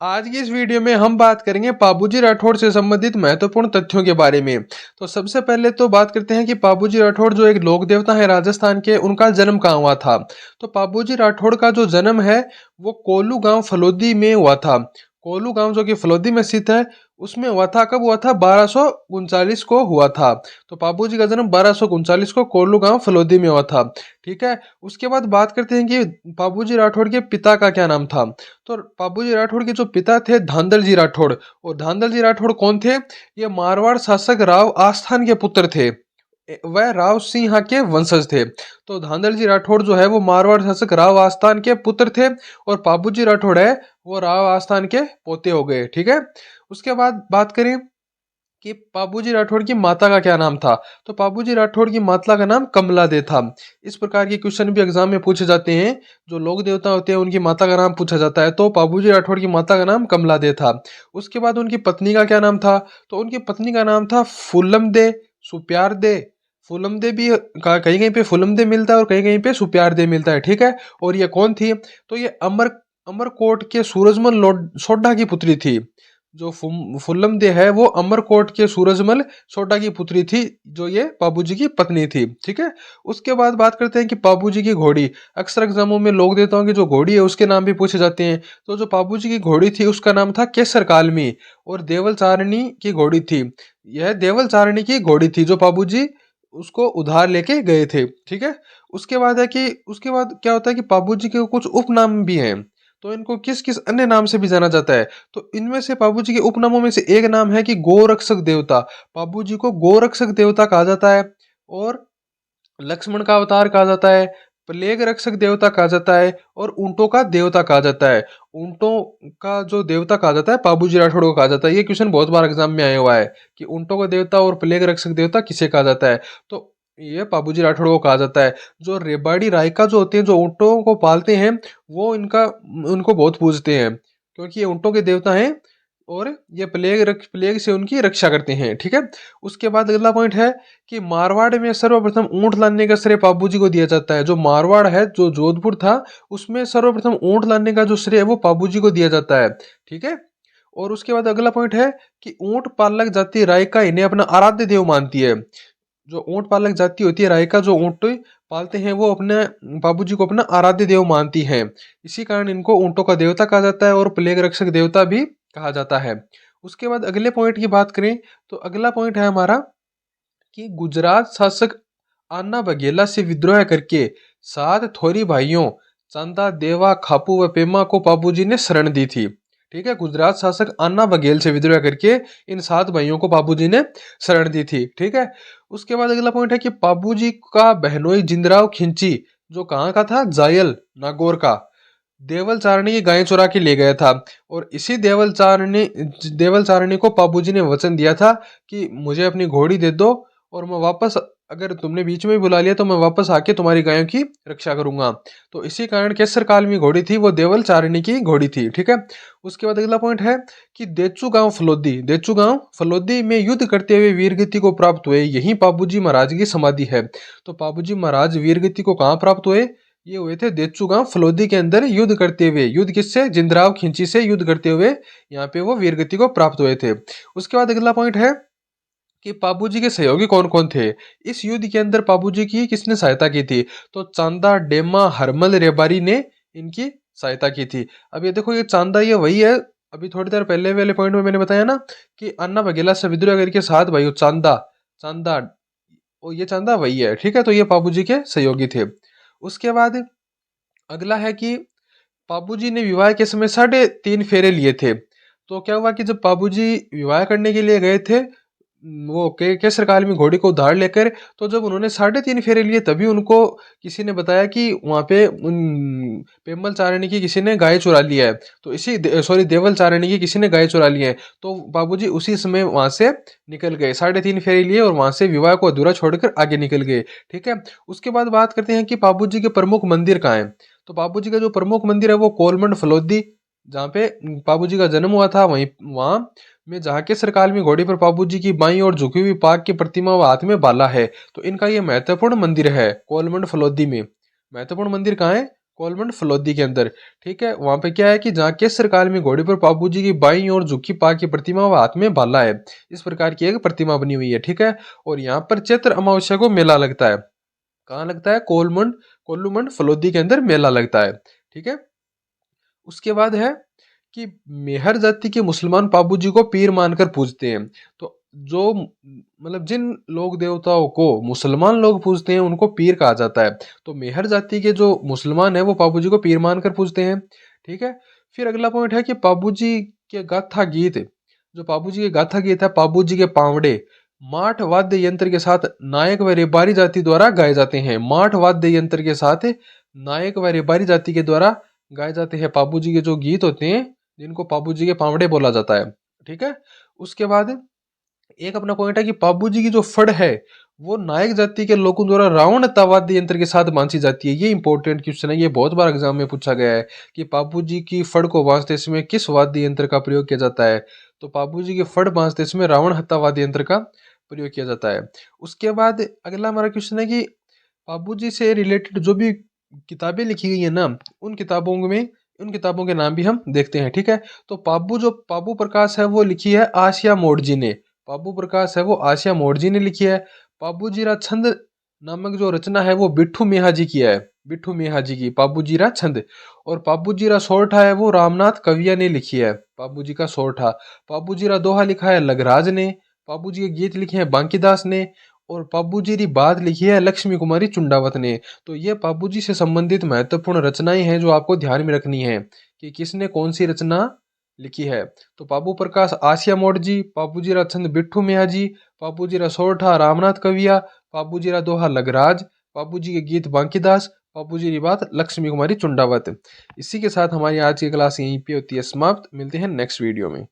आज की इस वीडियो में हम बात करेंगे पाबूजी राठौड़ से संबंधित महत्वपूर्ण तथ्यों के बारे में। तो सबसे पहले तो बात करते हैं कि पाबूजी राठौड़ जो एक लोक देवता है राजस्थान के, उनका जन्म कहाँ हुआ था। तो पाबूजी राठौड़ का जो जन्म है वो कोल्लू गांव फलोदी में हुआ था। कोल्लू गांव जो कि फलोदी में स्थित है, उसमें हुआ था। कब हुआ था? 1239 को हुआ था। तो पाबूजी का जन्म 1239 को कोल्लू गांव फलोदी में हुआ था। ठीक है। उसके बाद बात करते हैं कि पाबूजी राठौड़ के पिता का क्या नाम था। तो पाबूजी राठौड़ के जो पिता थे धांधल जी राठौड़। और धांधल जी राठौड़ कौन थे? ये मारवाड़ शासक राव आस्थान के पुत्र थे। वह राव सिंह के वंशज थे। तो धांधल जी राठौड़ जो है वो मारवाड़ शासक राव आस्थान के पुत्र थे। और पाबूजी राठौड़ है वो राव आस्थान के पोते हो गए। ठीक है। उसके बाद बात करें कि पाबूजी राठौड़ की माता का क्या नाम था। तो पाबूजी राठौड़ की माता का नाम कमला दे था। इस प्रकार के क्वेश्चन भी एग्जाम में पूछे जाते हैं। जो लोक देवता होते हैं उनकी माता का नाम पूछा जाता है। तो पाबूजी राठौड़ की माता का नाम कमला दे था। उसके बाद उनकी पत्नी का क्या नाम था। तो उनकी पत्नी का नाम था फूलम दे सुप्यार दे। फूलम दे भी कहीं कहीं पे फूलम दे मिलता है और कहीं कहीं पे सुप्यार दे मिलता है। ठीक है। और ये कौन थी? तो ये अमरकोट के सूरजमल सोड्डा की पुत्री थी। जो फुल्लम दे है वो अमरकोट के सूरजमल सोडा की पुत्री थी, जो ये पाबूजी की पत्नी थी। ठीक है। उसके बाद बात करते हैं कि पाबूजी की घोड़ी। अक्सर एग्जामों में लोक देवताओं की जो घोड़ी है उसके नाम भी पूछे जाते हैं। तो जो पाबूजी की घोड़ी थी उसका नाम था केसर कालमी। और देवल चारणी की घोड़ी थी। यह देवल चारणी की घोड़ी थी जो पाबूजी उसको उधार लेके गए थे। ठीक है। उसके बाद क्या होता है कि पाबूजी के कुछ उपनाम भी हैं। तो इनको किस किस अन्य नाम से भी जाना जाता है। तो इनमें से पाबूजी के उपनामों में से एक नाम है कि गोरक्षक देवता। पाबूजी को गोरक्षक देवता कहा जाता है। और लक्ष्मण का अवतार कहा जाता है। प्लेग रक्षक देवता कहा जाता है। और ऊंटों का देवता कहा जाता है। ऊंटों का जो देवता कहा जाता है पाबूजी राठौड़ को कहा जाता है। ये क्वेश्चन बहुत बार एग्जाम में आया हुआ है कि ऊंटों का देवता और प्लेग रक्षक देवता किसे कहा जाता है। तो ये पाबूजी राठौड़ को कहा जाता है। जो रेबाड़ी रायका जो होते हैं, जो ऊंटों को पालते हैं, वो उनको बहुत पूजते हैं क्योंकि ये ऊंटों के देवता हैं। और ये प्लेग से उनकी रक्षा करते हैं। ठीक है। उसके बाद अगला पॉइंट है कि मारवाड़ में सर्वप्रथम ऊंट लाने का श्रेय पाबूजी को दिया जाता है। जो मारवाड़ है, जो जोधपुर था, उसमें सर्वप्रथम ऊंट लाने का जो श्रेय है वो पाबूजी को दिया जाता है। ठीक है। और उसके बाद अगला पॉइंट है कि ऊंट पालक जाति रायका इन्हें अपना आराध्य देव मानती है। जो ऊंट पालक जाति होती है रायका, जो ऊंट पालते हैं वो अपने बाबूजी को अपना आराध्य देव मानती है। इसी कारण इनको ऊंटों का देवता कहा जाता है और प्लेग रक्षक देवता भी कहा जाता है। उसके बाद अगले पॉइंट की बात करें तो अगला पॉइंट है हमारा कि गुजरात शासक अन्ना बघेला से विद्रोह करके 7 थोरी भाइयों चंदा देवा खापू व पेमा को बाबूजी ने शरण दी थी। ठीक है। गुजरात शासक अन्ना बघेल से विद्रोह करके इन 7 भाइयों को बाबूजी ने शरण दी थी। ठीक है। उसके बाद अगला पॉइंट है कि बाबूजी का बहनोई जिंदराव खिंची, जो कहाँ का था? जायल नागौर का। देवल चारणी की गायें चुरा के ले गया था। और इसी देवल चारणी को पाबूजी ने वचन दिया था कि मुझे अपनी घोड़ी दे दो और मैं वापस, अगर तुमने बीच में ही बुला लिया तो मैं वापस आके तुम्हारी गायों की रक्षा करूंगा। तो इसी कारण केसर काल में घोड़ी थी वो देवल चारणी की घोड़ी थी। ठीक है। उसके बाद अगला पॉइंट है कि देचू गांव फलोदी में युद्ध करते हुए वीरगति को प्राप्त हुए। यही पाबूजी महाराज की समाधि है। तो पाबूजी महाराज वीरगति को कहाँ प्राप्त हुए? ये हुए थे देचू गांव फलोदी के अंदर युद्ध करते हुए। युद्ध किससे? जिंदराव खिंची से युद्ध करते हुए यहाँ पे वो वीरगति को प्राप्त हुए थे। उसके बाद अगला पॉइंट है कि पाबूजी के सहयोगी कौन कौन थे। इस युद्ध के अंदर पाबूजी की किसने सहायता की थी? तो चांदा डेमा हरमल रेबारी ने इनकी सहायता की थी। अब ये देखो, ये चांदा ये वही है, अभी थोड़ी देर पहले वाले पॉइंट में मैंने बताया ना कि अन्ना बघेला से विद्रोह करके 7 भाई चांदा चांदा और ये चांदा वही है। ठीक है। तो ये पाबूजी के सहयोगी थे। उसके बाद अगला है कि पाबूजी ने विवाह के समय 3.5 फेरे लिए थे। तो क्या हुआ कि जब पाबूजी विवाह करने के लिए गए थे वो केसर काल में घोड़ी को उधार लेकर, तो जब उन्होंने 3.5 फेरे लिए तभी उनको किसी ने बताया कि वहां पे पेम्बल चारणी की किसी ने गाय चुरा लिया है। तो सॉरी, देवल चारणी की किसी ने गाय चुरा ली है। तो बाबूजी उसी समय वहां से निकल गए, 3.5 फेरे लिए और वहां से विवाह को अधूरा छोड़कर आगे निकल गए। ठीक है। उसके बाद बात करते हैं कि बाबूजी के प्रमुख मंदिर कहाँ है। तो बाबूजी का जो प्रमुख मंदिर है वो कोलमंड फलोदी, जहाँ पे बाबूजी का जन्म हुआ था, वहां में जहाँ के सरकाल में घोड़ी पर बाबूजी की बाई और झुकी हुई पाग की प्रतिमा व हाथ में बाला है। तो इनका ये महत्वपूर्ण मंदिर है कोलमंड फलोदी में। महत्वपूर्ण मंदिर कहाँ है? कोलमंड फलोदी के अंदर। ठीक है, वहां पे क्या है कि जहाँ केसर काल में घोड़े पर बाबू जी की बाईं और झुकी पा की प्रतिमा व हाथ में भाला है, इस प्रकार की एक प्रतिमा बनी हुई है। ठीक है, और यहाँ पर चैत्र अमावस्या को मेला लगता है। कहाँ लगता है? कोल्लूमंड फलोदी के अंदर मेला लगता है। ठीक है, उसके बाद है कि मेहर जाति के मुसलमान पाबू जी को पीर मानकर पूजते हैं। तो जो मतलब जिन लोक देवताओं को मुसलमान लोग पूजते हैं उनको पीर कहा जाता है। तो मेहर जाति के जो मुसलमान है वो पाबू जी को पीर मानकर पूजते हैं। ठीक है, फिर अगला पॉइंट है कि पाबू जी के गाथा गीत, जो पाबू जी के गाथा गीत है, पाबू जी के पावड़े माठ वाद्य यंत्र के साथ नायक व रेबारी जाति द्वारा गाए जाते हैं। माठ वाद्य यंत्र के साथ नायक व रेबारी जाति के द्वारा गाए जाते हैं पाबू जी के जो गीत होते हैं, जिनको पाबू जी के पावड़े बोला जाता है। ठीक है, उसके बाद एक अपना पॉइंट है कि पाबू जी की जो फड़ है वो नायक जाति के लोगों द्वारा रावण वाद्य यंत्र के साथ बांधी जाती है। ये इंपॉर्टेंट क्वेश्चन है, ये बहुत बार एग्जाम में पूछा गया है कि पाबू जी की फड़ को बांधते समय किस वाद्य यंत्र का प्रयोग किया जाता है। तो पाबू जी की फड़ बांधते समय रावण वाद्य यंत्र का प्रयोग किया जाता है। उसके बाद अगला हमारा क्वेश्चन है कि पाबू जी से रिलेटेड जो भी किताबें लिखी गई है ना, उन किताबों के नाम भी हम देखते हैं। ठीक है, तो पाबू प्रकाश है वो लिखी है आसिया मोड़जी ने। पाबू प्रकाश है वो आसिया मोड़जी ने लिखी है। पाबू जीरा छंद नामक जो रचना है वो बिट्ठू मेहा जी की है। बिट्ठू मेहा जी की पाबू जीरा छंद। और पाबू जीरा सोरठा है वो रामनाथ कविया ने लिखी है। पाबू जी का सोरठा। पाबू जीरा दोहा लिखा है लगराज ने। पाबू जी के गीत लिखे हैं बांकीदास ने। और पाबू जी की बात लिखी है लक्ष्मी कुमारी चुंडावत ने। तो ये पाबू जी से संबंधित महत्वपूर्ण रचनाएं हैं जो आपको ध्यान में रखनी है कि किसने कौन सी रचना लिखी है। तो पाबू प्रकाश आसिया मोड़ जी, पाबू जी छंद बिट्ठू मिया जी, पाबू जी सोरठा रामनाथ कविया, पाबू जी दोहा लगराज, पाबू जी के गीत बांकीदास, पाबू जी की बात लक्ष्मी कुमारी चुंडावत। इसी के साथ हमारी आज की क्लास यहीं पे होती है समाप्त। मिलते हैं नेक्स्ट वीडियो में।